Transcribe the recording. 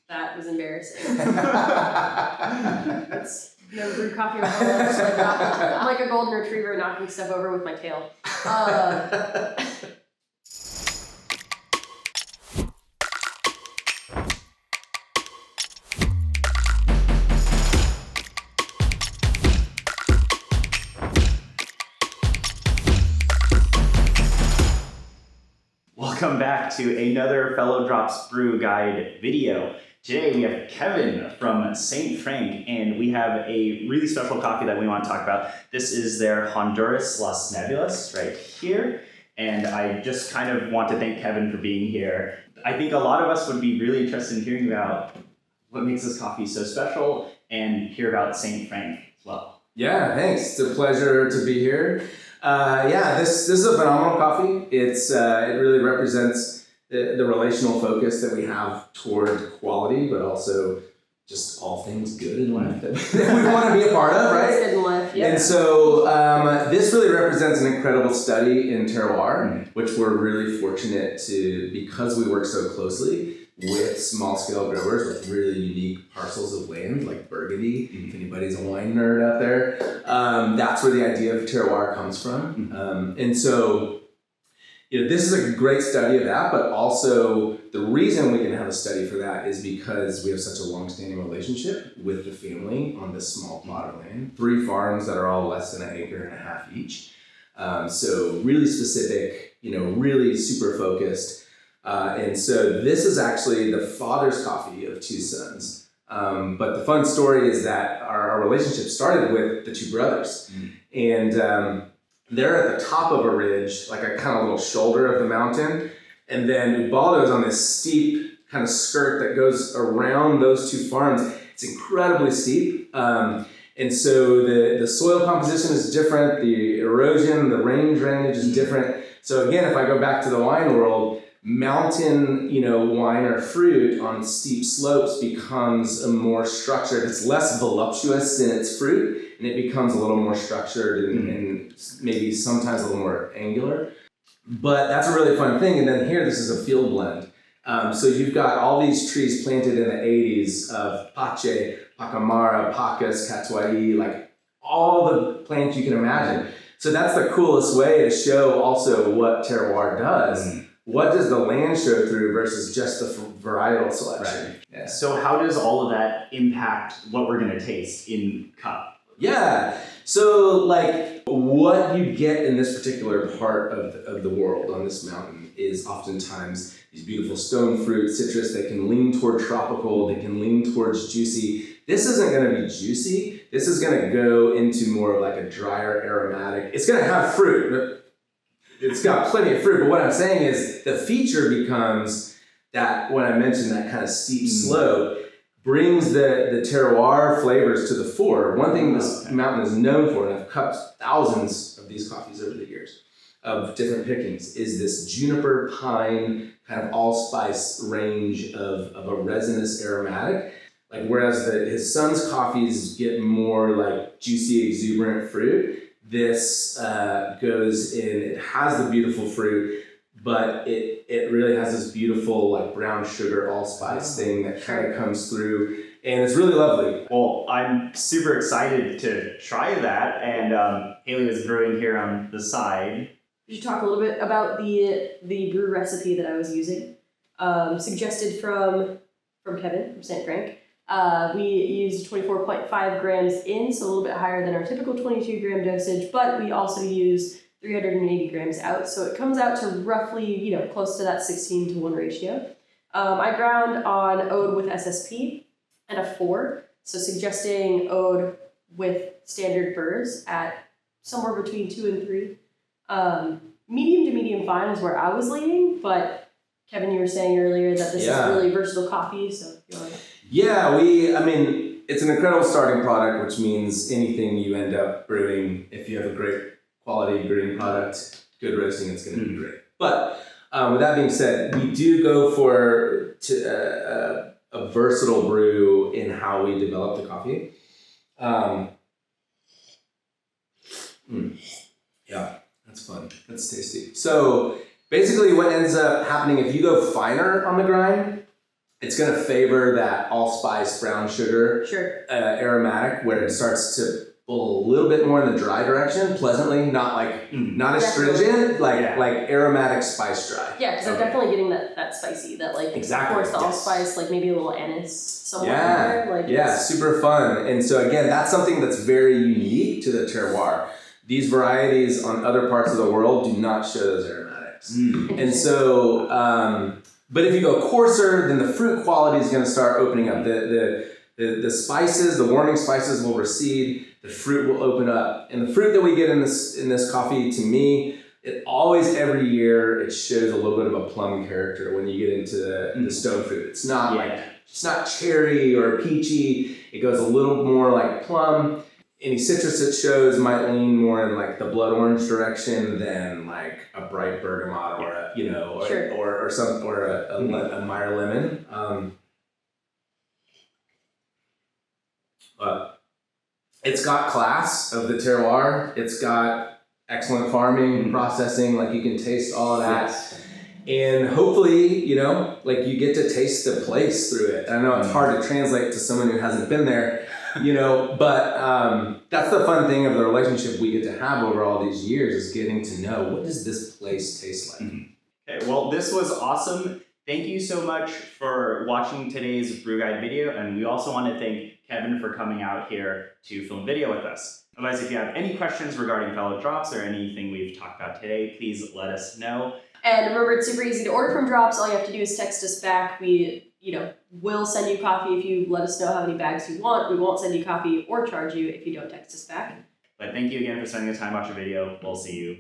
That was embarrassing. It's never brewed coffee in my whole life, so I'm like a golden retriever knocking stuff over with my tail. Welcome back to another Fellow Drops Brew Guide video. Today we have Kevin from St. Frank, and we have a really special coffee that we want to talk about. This is their Honduras Las Nieblas right here, and I just kind of want to thank Kevin for being here. I think a lot of us would be really interested in hearing about what makes this coffee so special and hear about St. Frank as well. Yeah, thanks. It's a pleasure to be here. This is a phenomenal coffee. It really represents the relational focus that we have toward quality, but also just all things good in life that we want to be a part of, right? Good in life, yeah. And so this really represents an incredible study in terroir, which we're really fortunate to, because we work so closely with small-scale growers with really unique parcels of land, like Burgundy. If anybody's a wine nerd out there, that's where the idea of terroir comes from. And so, this is a great study of that, but also the reason we can have a study for that is because we have such a long-standing relationship with the family on this small plot of land. 3 farms that are all less than 1.5 acres each. So really specific, really super focused. And so this is actually the father's coffee of 2 sons. But the fun story is that our relationship started with the 2 brothers. And they're at the top of a ridge, like a kind of little shoulder of the mountain. And then Ubaldo is on this steep kind of skirt that goes around those 2 farms. It's incredibly steep. And so the soil composition is different. The erosion, the rain drainage is different. So again, if I go back to the wine world, mountain, wine or fruit on steep slopes becomes a more structured, it's less voluptuous in its fruit, and it becomes a little more structured and maybe sometimes a little more angular. But that's a really fun thing. And then here, this is a field blend. So you've got all these trees planted in the 80s of Pache, Pacamara, Pacas, Catuai, like all the plants you can imagine. So that's the coolest way to show also what terroir does. What does the land show through versus just the varietal selection? Right. Yeah. So how does all of that impact what we're going to taste in cup? Yeah. So what you get in this particular part of the world on this mountain is oftentimes these beautiful stone fruit, citrus. They can lean toward tropical. They can lean towards juicy. This isn't going to be juicy. This is going to go into more of like a drier aromatic. It's going to have fruit. It's got plenty of fruit, but what I'm saying is the feature becomes that when I mentioned that kind of steep slope brings the terroir flavors to the fore. One thing this mountain is known for, and I've cupped thousands of these coffees over the years of different pickings, is this juniper pine kind of allspice range of a resinous aromatic. Whereas his son's coffees get more like juicy, exuberant fruit, this goes in, it has the beautiful fruit, but it really has this beautiful like brown sugar allspice thing that kind of comes through, and it's really lovely. Well, I'm super excited to try that, and Haley was brewing here on the side. Could you talk a little bit about the brew recipe that I was using? Suggested from Kevin from St. Frank. We used 24.5 grams in, so a little bit higher than our typical 22 gram dosage, but we also use 380 grams out, so it comes out to roughly, close to that 16:1 ratio. I ground on Ode with SSP at a 4, so suggesting Ode with standard burrs at somewhere between 2 and 3. Medium to medium fine is where I was leaning, but Kevin, you were saying earlier that this is really versatile coffee, so if you want to... Yeah, it's an incredible starting product, which means anything you end up brewing, if you have a great quality brewing product, good roasting, it's going to be great. But with that being said, we do go for a versatile brew in how we develop the coffee. Yeah, that's fun. That's tasty. So basically what ends up happening, if you go finer on the grind, It's going to favor that allspice brown sugar Sure. aromatic, where it starts to pull a little bit more in the dry direction, pleasantly, not not astringent, like aromatic spice dry. Yeah, because I'm definitely getting that spicy, that like Exactly, of course the yes. allspice, like maybe a little anise somewhere in Yeah, there. Like yeah, super fun. And so again, that's something that's very unique to the terroir. These varieties on other parts of the world do not show those aromatics. And so, but if you go coarser, then the fruit quality is going to start opening up. The spices, the warming spices will recede. The fruit will open up, and the fruit that we get in this coffee, to me, it always every year it shows a little bit of a plum character when you get into the stone fruit. It's not it's not cherry or peachy. It goes a little more like plum. Any citrus it shows might lean more in like the blood orange direction than like a bright bergamot or a a Meyer lemon. But it's got class of the terroir. It's got excellent farming, processing. Like you can taste all of that. Yes. And hopefully, like you get to taste the place through it. I know it's hard to translate to someone who hasn't been there, but that's the fun thing of the relationship we get to have over all these years, is getting to know, what does this place taste like? Okay, well, this was awesome. Thank you so much for watching today's Brew Guide video, and we also want to thank Kevin for coming out here to film video with us. Otherwise, if you have any questions regarding fellow drops or anything we've talked about today, please let us know. And remember, it's super easy to order from Drops. All you have to do is text us back. We, will send you coffee if you let us know how many bags you want. We won't send you coffee or charge you if you don't text us back. But thank you again for spending the time watching the video. We'll see you